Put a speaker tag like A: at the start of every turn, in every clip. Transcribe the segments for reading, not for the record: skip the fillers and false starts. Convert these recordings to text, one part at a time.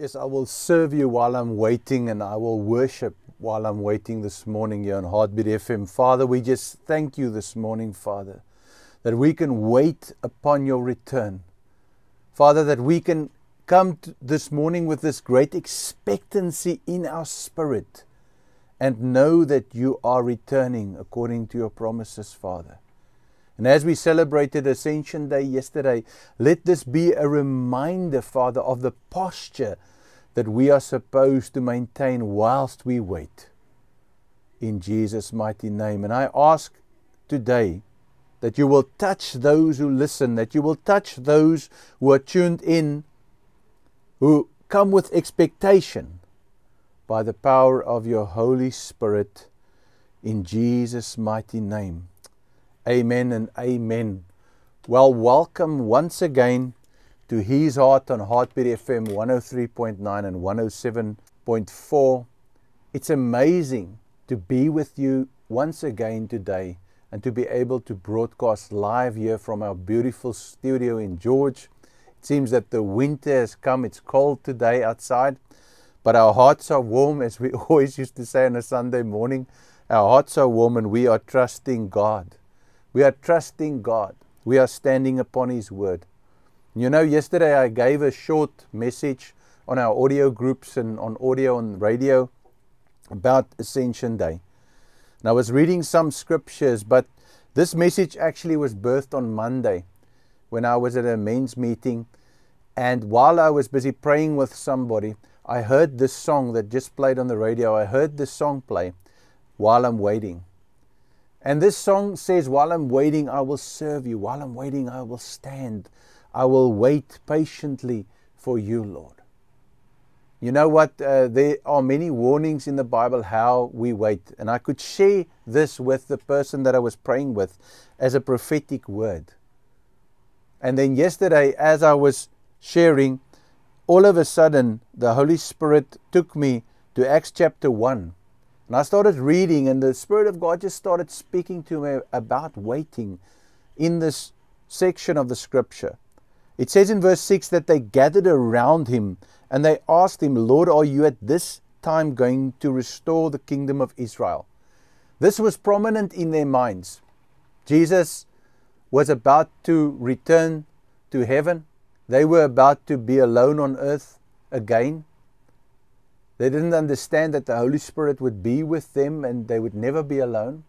A: Yes, I will serve you while I'm waiting, and I will worship while I'm waiting this morning here on Heartbeat FM. Father, we just thank you this morning, Father, that we can wait upon your return. Father, that we can come this morning with this great expectancy in our spirit and know that you are returning according to your promises, Father. And as we celebrated Ascension Day yesterday, let this be a reminder, Father, of the posture that we are supposed to maintain whilst we wait. In Jesus' mighty name. And I ask today that you will touch those who listen, that you will touch those who are tuned in, who come with expectation by the power of your Holy Spirit, in Jesus' mighty name. Amen and amen. Well, welcome once again to His Heart on Heartbeat FM 103.9 and 107.4. It's amazing to be with you once again today and to be able to broadcast live here from our beautiful studio in George. It seems that the winter has come. It's cold today outside, but our hearts are warm, as we always used to say on a Sunday morning. Our hearts are warm and we are trusting God. We are trusting God. We are standing upon His word. You know, yesterday I gave a short message on our audio groups and on audio and radio about Ascension Day. And I was reading some scriptures, but this message actually was birthed on Monday when I was at a men's meeting. And while I was busy praying with somebody, I heard this song that just played on the radio. I heard this song play, While I'm Waiting. And this song says, while I'm waiting, I will serve you. While I'm waiting, I will stand. I will wait patiently for you, Lord. You know what? There are many warnings in the Bible how we wait. And I could share this with the person that I was praying with as a prophetic word. And then yesterday, as I was sharing, all of a sudden, the Holy Spirit took me to Acts chapter 1. And I started reading, and the Spirit of God just started speaking to me about waiting in this section of the scripture. It says in verse 6 that they gathered around Him and they asked Him, Lord, are you at this time going to restore the kingdom of Israel? This was prominent in their minds. Jesus was about to return to heaven. They were about to be alone on earth again. They didn't understand that the Holy Spirit would be with them and they would never be alone.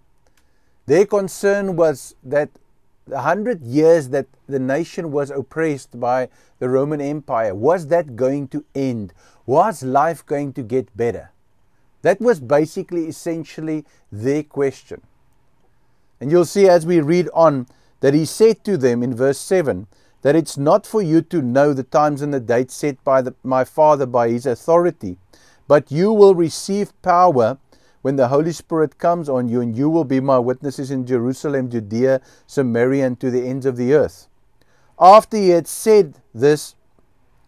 A: Their concern was that the 100 years that the nation was oppressed by the Roman Empire, was that going to end? Was life going to get better? That was basically, essentially, their question. And you'll see as we read on that He said to them in verse 7, that it's not for you to know the times and the dates set by my Father by His authority, but you will receive power when the Holy Spirit comes on you, and you will be my witnesses in Jerusalem, Judea, Samaria, and to the ends of the earth. After He had said this,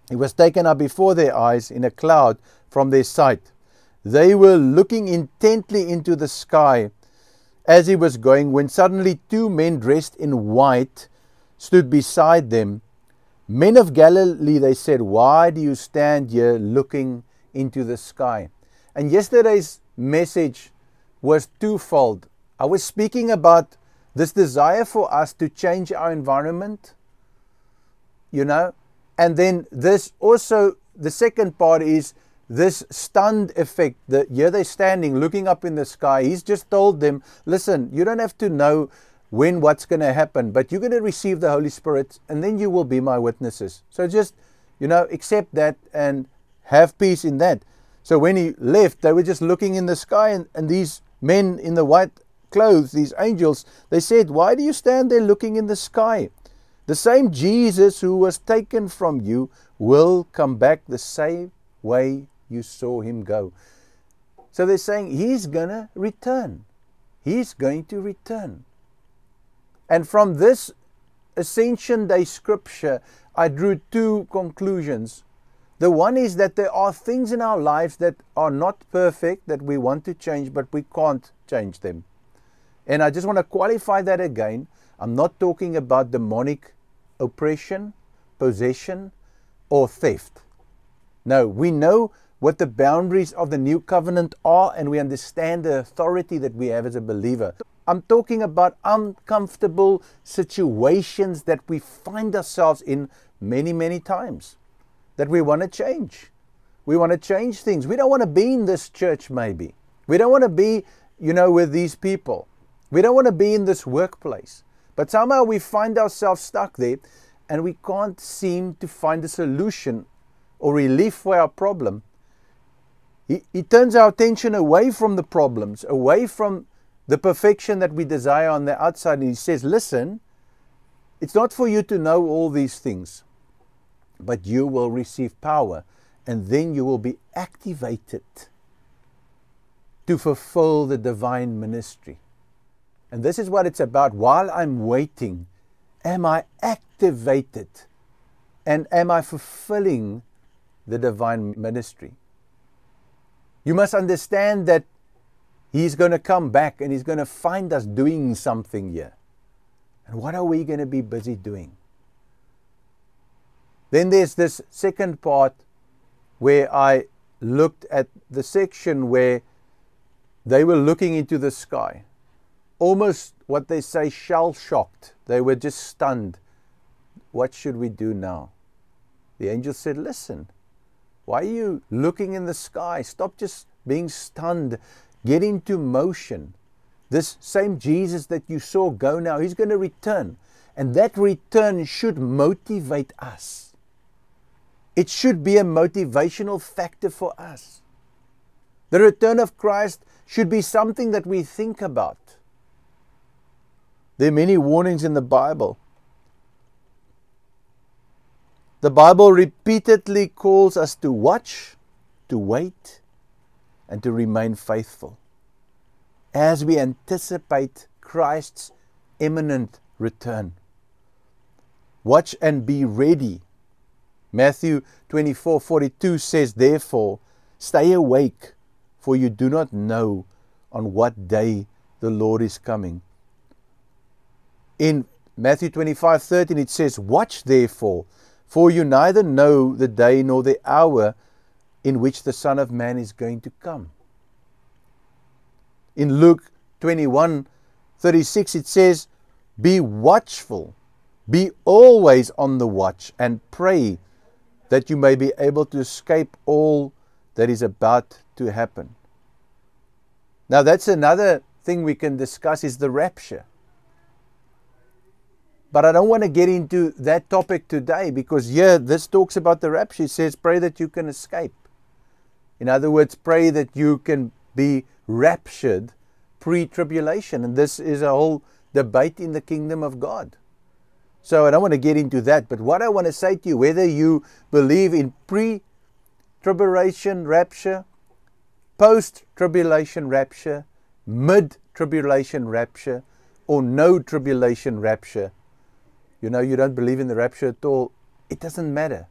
A: He was taken up before their eyes in a cloud from their sight. They were looking intently into the sky as He was going, when suddenly two men dressed in white stood beside them. Men of Galilee, they said, why do you stand here looking into the sky? And yesterday's message was twofold. I was speaking about this desire for us to change our environment, and then this also, the second part is this stunned effect. Here they're standing looking up in the sky. He's just told them, listen, you don't have to know when what's going to happen, but you're going to receive the Holy Spirit and then you will be my witnesses. So just, accept that and have peace in that. So when He left, they were just looking in the sky, and these men in the white clothes, these angels, they said, why do you stand there looking in the sky? The same Jesus who was taken from you will come back the same way you saw Him go. So they're saying He's going to return. He's going to return. And from this Ascension Day scripture, I drew two conclusions. The one is that there are things in our lives that are not perfect, that we want to change, but we can't change them. And I just want to qualify that again. I'm not talking about demonic oppression, possession, or theft. No, we know what the boundaries of the new covenant are, and we understand the authority that we have as a believer. I'm talking about uncomfortable situations that we find ourselves in many, many times, that we want to change. We want to change things. We don't want to be in this church, maybe. We don't want to be, with these people. We don't want to be in this workplace. But somehow we find ourselves stuck there, and we can't seem to find a solution or relief for our problem. He turns our attention away from the problems, away from the perfection that we desire on the outside. And he says, listen, it's not for you to know all these things, but you will receive power, and then you will be activated to fulfill the divine ministry. And this is what it's about. While I'm waiting, am I activated? And am I fulfilling the divine ministry? You must understand that He's going to come back and He's going to find us doing something here. And what are we going to be busy doing? Then there's this second part where I looked at the section where they were looking into the sky. Almost what they say, shell-shocked. They were just stunned. What should we do now? The angel said, listen, why are you looking in the sky? Stop just being stunned. Get into motion. This same Jesus that you saw go now, He's going to return. And that return should motivate us. It should be a motivational factor for us. The return of Christ should be something that we think about. There are many warnings in the Bible. The Bible repeatedly calls us to watch, to wait, and to remain faithful as we anticipate Christ's imminent return. Watch and be ready. Matthew 24:42 says, therefore, stay awake, for you do not know on what day the Lord is coming. In Matthew 25:13 it says, watch therefore, for you neither know the day nor the hour in which the Son of Man is going to come. In Luke 21:36 it says, be watchful, be always on the watch, and pray that you may be able to escape all that is about to happen. Now that's another thing we can discuss, is the rapture. But I don't want to get into that topic today, because here this talks about the rapture. It says pray that you can escape. In other words, pray that you can be raptured pre-tribulation. And this is a whole debate in the kingdom of God. So I don't want to get into that. But what I want to say to you, whether you believe in pre-tribulation rapture, post-tribulation rapture, mid-tribulation rapture, or no tribulation rapture, you don't believe in the rapture at all, it doesn't matter.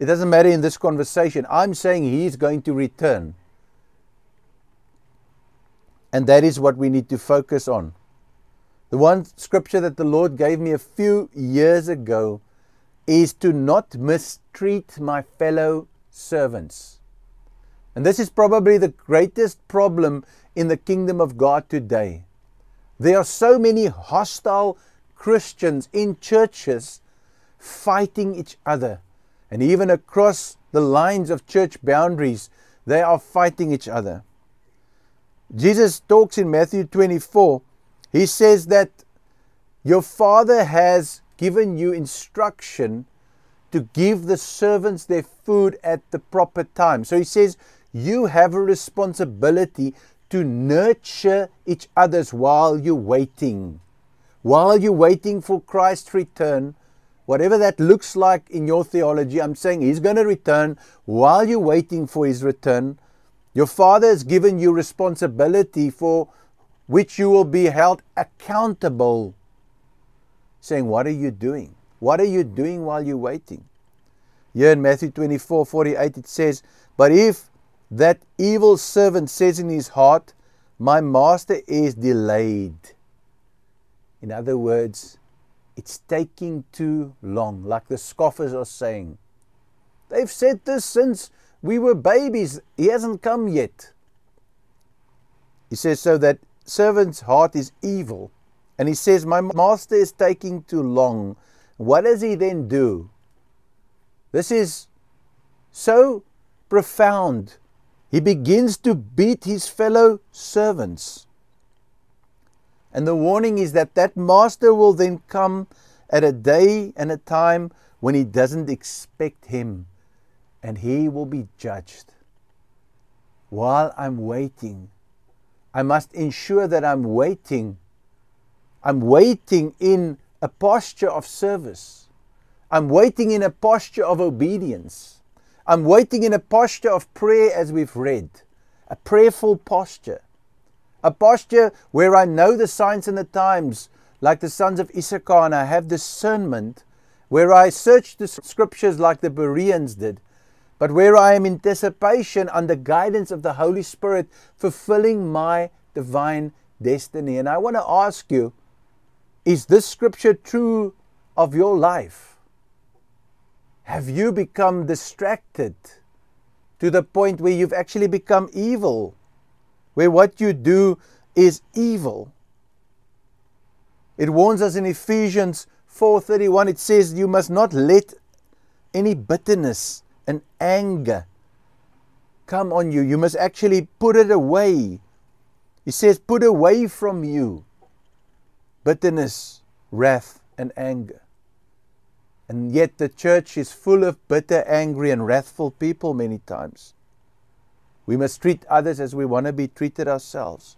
A: It doesn't matter in this conversation. I'm saying He's going to return. And that is what we need to focus on. The one scripture that the Lord gave me a few years ago is to not mistreat my fellow servants. And this is probably the greatest problem in the kingdom of God today. There are so many hostile Christians in churches fighting each other. And even across the lines of church boundaries, they are fighting each other. Jesus talks in Matthew 24. He says that your Father has given you instruction to give the servants their food at the proper time. So He says you have a responsibility to nurture each other's while you're waiting. While you're waiting for Christ's return, whatever that looks like in your theology, I'm saying He's going to return. While you're waiting for His return, your Father has given you responsibility for which you will be held accountable. Saying, what are you doing? What are you doing while you're waiting? Here in Matthew 24:48 it says, but if that evil servant says in his heart, my master is delayed. In other words, it's taking too long, like the scoffers are saying. They've said this since we were babies. He hasn't come yet. He says, so that servant's heart is evil. And he says, my master is taking too long. What does he then do? This is so profound. He begins to beat his fellow servants. And the warning is that that master will then come at a day and a time when he doesn't expect him, and he will be judged. While I'm waiting, I must ensure that I'm waiting. I'm waiting in a posture of service. I'm waiting in a posture of obedience. I'm waiting in a posture of prayer, as we've read. A prayerful posture. A posture where I know the signs and the times, like the sons of Issachar, and I have discernment, where I search the scriptures like the Bereans did, but where I am in anticipation under guidance of the Holy Spirit, fulfilling my divine destiny. And I want to ask you, is this scripture true of your life? Have you become distracted to the point where you've actually become evil? Where what you do is evil. It warns us in Ephesians 4:31, it says, you must not let any bitterness and anger come on you. You must actually put it away. He says, put away from you bitterness, wrath, and anger. And yet the church is full of bitter, angry, and wrathful people many times. We must treat others as we want to be treated ourselves.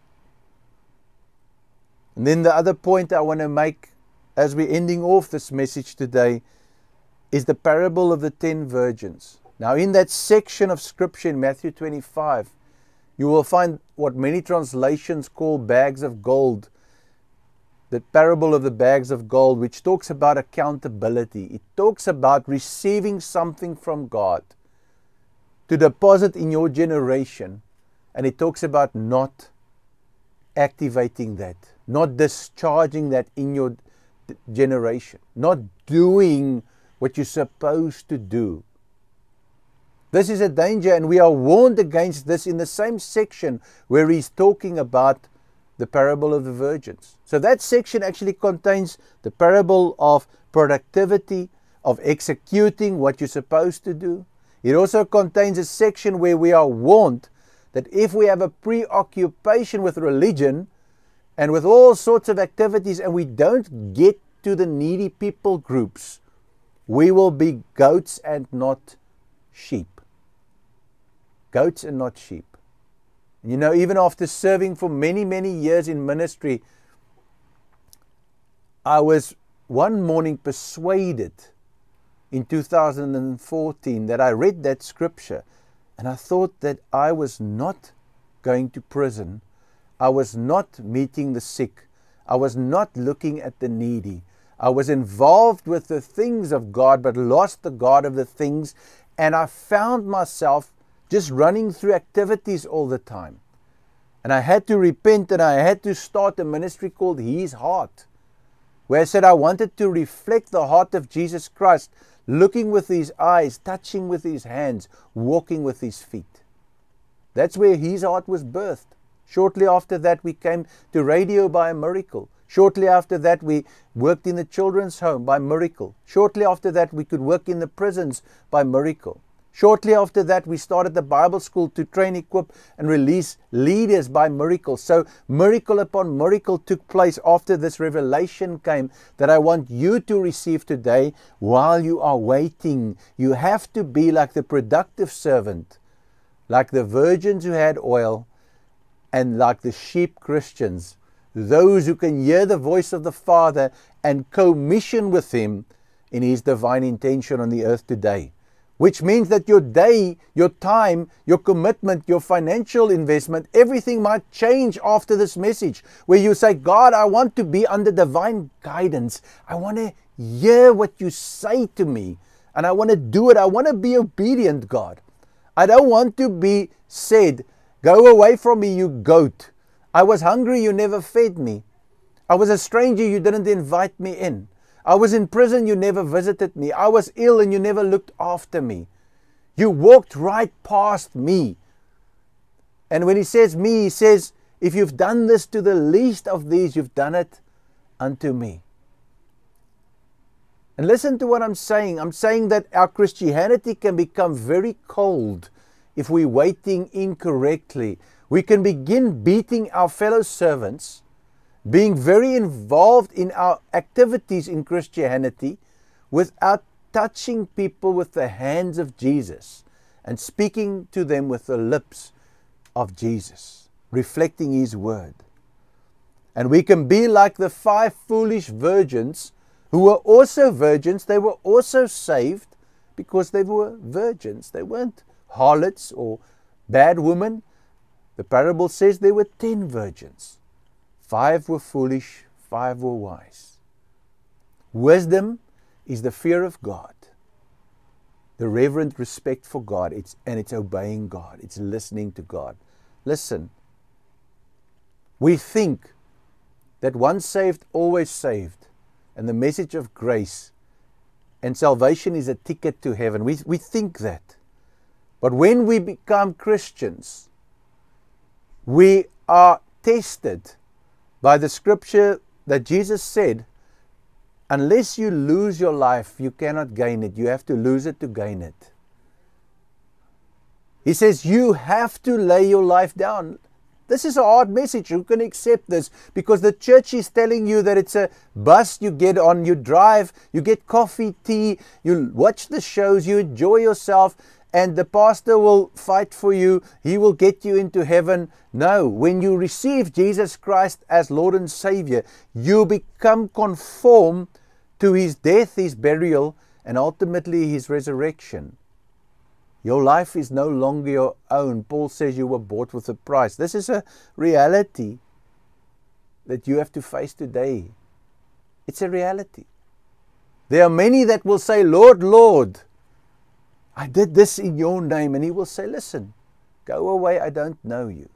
A: And then the other point I want to make as we're ending off this message today is the parable of the 10 virgins. Now in that section of scripture in Matthew 25, you will find what many translations call bags of gold. The parable of the bags of gold, which talks about accountability. It talks about receiving something from God to deposit in your generation, and it talks about not activating that, not discharging that in your generation, not doing what you're supposed to do. This is a danger, and we are warned against this in the same section where he's talking about the parable of the virgins. So that section actually contains the parable of productivity, of executing what you're supposed to do. It also contains a section where we are warned that if we have a preoccupation with religion and with all sorts of activities and we don't get to the needy people groups, we will be goats and not sheep. Goats and not sheep. You know, even after serving for many, many years in ministry, I was one morning persuaded in 2014 that I read that scripture and I thought that I was not going to prison. I was not meeting the sick. I was not looking at the needy. I was involved with the things of God but lost the God of the things, and I found myself just running through activities all the time. And I had to repent, and I had to start a ministry called His Heart, where I said I wanted to reflect the heart of Jesus Christ, looking with His eyes, touching with His hands, walking with His feet. That's where His Heart was birthed. Shortly after that, we came to radio by a miracle. Shortly after that, we worked in the children's home by miracle. Shortly after that, we could work in the prisons by miracle. Shortly after that, we started the Bible school to train, equip, and release leaders by miracle. So miracle upon miracle took place after this revelation came that I want you to receive today while you are waiting. You have to be like the productive servant, like the virgins who had oil, and like the sheep Christians, those who can hear the voice of the Father and commission with Him in His divine intention on the earth today. Which means that your day, your time, your commitment, your financial investment, everything might change after this message. Where you say, God, I want to be under divine guidance. I want to hear what you say to me. And I want to do it. I want to be obedient, God. I don't want to be said, go away from me, you goat. I was hungry, you never fed me. I was a stranger, you didn't invite me in. I was in prison, you never visited me. I was ill and you never looked after me. You walked right past me. And when he says me, he says, if you've done this to the least of these, you've done it unto me. And listen to what I'm saying. I'm saying that our Christianity can become very cold if we're waiting incorrectly. We can begin beating our fellow servants, being very involved in our activities in Christianity without touching people with the hands of Jesus and speaking to them with the lips of Jesus, reflecting His word. And we can be like the 5 foolish virgins who were also virgins. They were also saved because they were virgins. They weren't harlots or bad women. The parable says there were 10 virgins. 5 were foolish, 5 were wise. Wisdom is the fear of God, the reverent respect for God, and it's obeying God. It's listening to God. Listen, we think that once saved, always saved, and the message of grace and salvation is a ticket to heaven. We think that. But when we become Christians, we are tested by the scripture that Jesus said, unless you lose your life, you cannot gain it. You have to lose it to gain it. He says you have to lay your life down. This is a hard message. Who can accept this? Because the church is telling you that it's a bus you get on, you drive, you get coffee, tea, you watch the shows, you enjoy yourself, and the pastor will fight for you. He will get you into heaven. No, when you receive Jesus Christ as Lord and Savior, you become conformed to His death, His burial, and ultimately His resurrection. Your life is no longer your own. Paul says you were bought with a price. This is a reality that you have to face today. It's a reality. There are many that will say, Lord, Lord, I did this in your name. And He will say, listen, go away, I don't know you.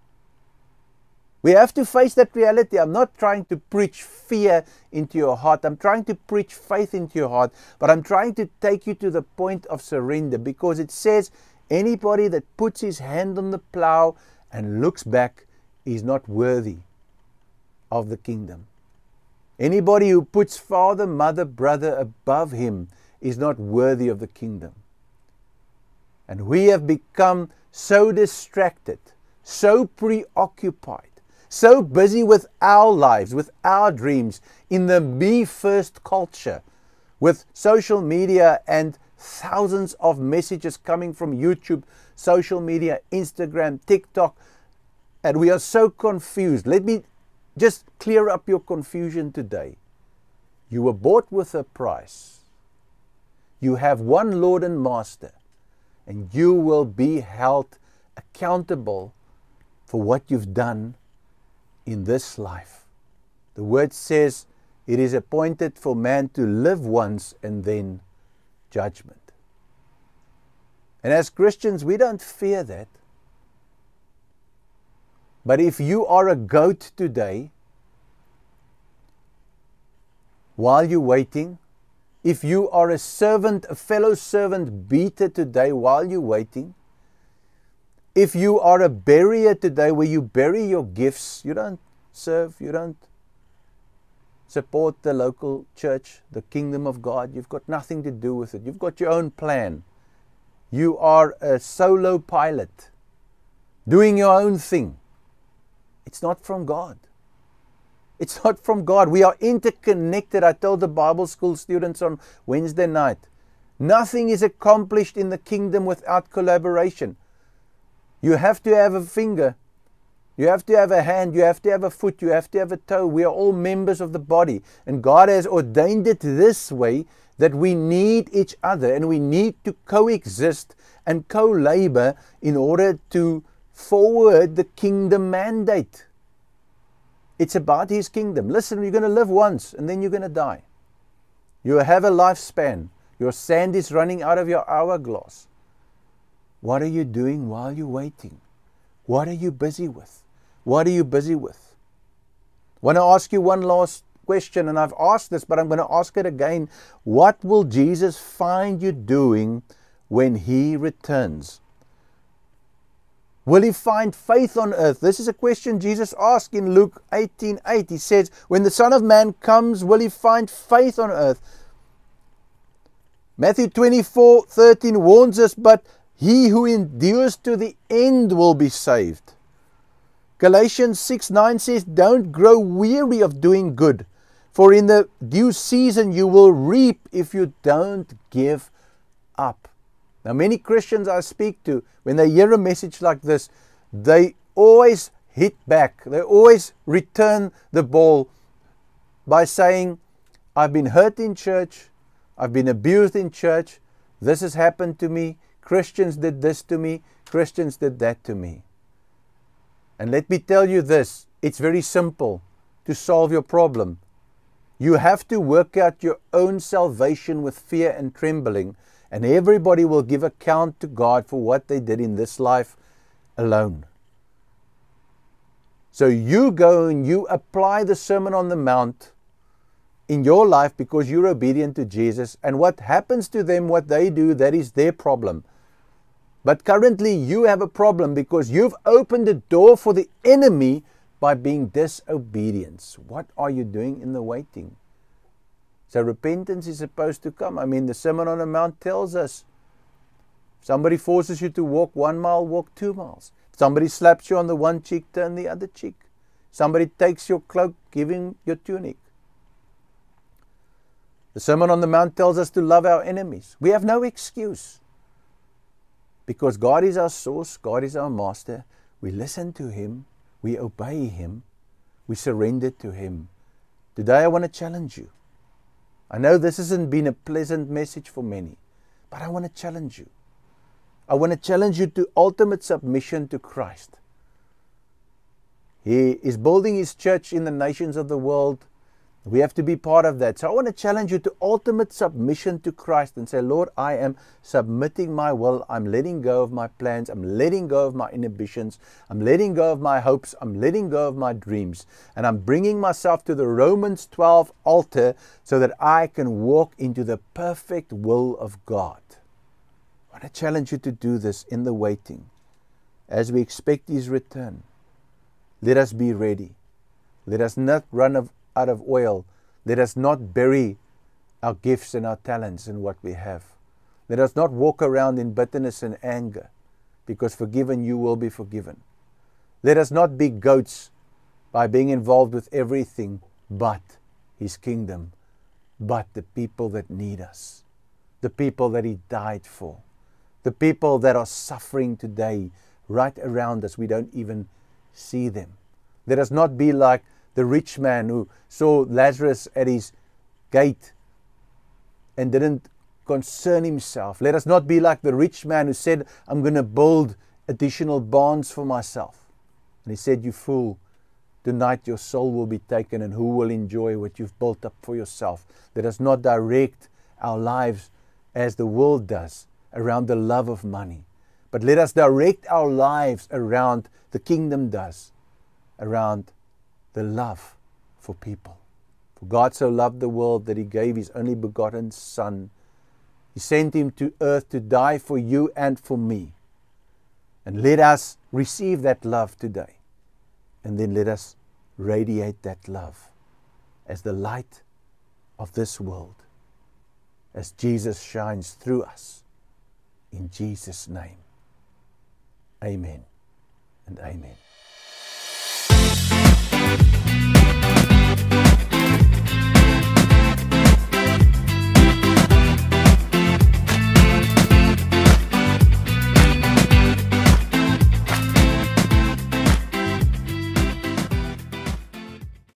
A: We have to face that reality. I'm not trying to preach fear into your heart. I'm trying to preach faith into your heart. But I'm trying to take you to the point of surrender, because it says anybody that puts his hand on the plow and looks back is not worthy of the kingdom. Anybody who puts father, mother, brother above him is not worthy of the kingdom. And we have become so distracted, so preoccupied, so busy with our lives, with our dreams, in the me first culture, with social media and thousands of messages coming from YouTube, social media, Instagram, TikTok, and we are so confused. Let me just clear up your confusion today. You were bought with a price. You have one Lord and Master, and you will be held accountable for what you've done in this life. The word says it is appointed for man to live once and then judgment. And as Christians, we don't fear that. But if you are a goat today, while you're waiting, if you are a servant, a fellow servant beater today while you're waiting, if you are a barrier today where you bury your gifts, you don't serve, you don't support the local church, the kingdom of God, you've got nothing to do with it. You've got your own plan. You are a solo pilot, doing your own thing. It's not from God. It's not from God. We are interconnected. I told the Bible school students on Wednesday night, nothing is accomplished in the kingdom without collaboration. You have to have a finger. You have to have a hand. You have to have a foot. You have to have a toe. We are all members of the body. And God has ordained it this way that we need each other and we need to coexist and co-labor in order to forward the kingdom mandate. It's about His kingdom. Listen, you're going to live once and then you're going to die. You have a lifespan. Your sand is running out of your hourglass. What are you doing while you're waiting? What are you busy with? What are you busy with? I want to ask you one last question, and I've asked this, but I'm going to ask it again. What will Jesus find you doing when He returns? Will He find faith on earth? This is a question Jesus asked in Luke 18:8. He says, when the Son of Man comes, will He find faith on earth? Matthew 24:13 warns us, but he who endures to the end will be saved. Galatians 6:9 says, don't grow weary of doing good, for in the due season you will reap if you don't give up. Now, many Christians I speak to, when they hear a message like this, they always hit back. They always return the ball by saying, I've been hurt in church, I've been abused in church, this has happened to me, Christians did this to me, Christians did that to me. And let me tell you this, it's very simple to solve your problem. You have to work out your own salvation with fear and trembling, and everybody will give account to God for what they did in this life alone. So you go and you apply the Sermon on the Mount in your life because you're obedient to Jesus, and what happens to them, what they do, that is their problem. But currently you have a problem because you've opened the door for the enemy by being disobedient. What are you doing in the waiting? So repentance is supposed to come. I mean, the Sermon on the Mount tells us, if somebody forces you to walk 1 mile, walk 2 miles. If somebody slaps you on the one cheek, turn the other cheek. Somebody takes your cloak, give him your tunic. The Sermon on the Mount tells us to love our enemies. We have no excuse. Because God is our source, God is our master. We listen to Him, we obey Him, we surrender to Him. Today I want to challenge you. I know this hasn't been a pleasant message for many, but I want to challenge you. I want to challenge you to ultimate submission to Christ. He is building His church in the nations of the world. We have to be part of that. So I want to challenge you to ultimate submission to Christ and say, Lord, I am submitting my will. I'm letting go of my plans. I'm letting go of my inhibitions. I'm letting go of my hopes. I'm letting go of my dreams. And I'm bringing myself to the Romans 12 altar so that I can walk into the perfect will of God. I want to challenge you to do this in the waiting. As we expect His return, let us be ready. Let us not run out of oil. Let us not bury our gifts and our talents and what we have. Let us not walk around in bitterness and anger, because forgiven you will be forgiven. Let us not be goats by being involved with everything but His kingdom, but the people that need us, the people that He died for, the people that are suffering today right around us. We don't even see them. Let us not be like the rich man who saw Lazarus at his gate and didn't concern himself. Let us not be like the rich man who said, I'm going to build additional barns for myself. And he said, you fool, tonight your soul will be taken, and who will enjoy what you've built up for yourself? Let us not direct our lives as the world does, around the love of money. But let us direct our lives around the kingdom does, around the love for people. For God so loved the world that He gave His only begotten Son. He sent Him to earth to die for you and for me. And let us receive that love today. And then let us radiate that love as the light of this world, as Jesus shines through us. In Jesus' name, amen and amen.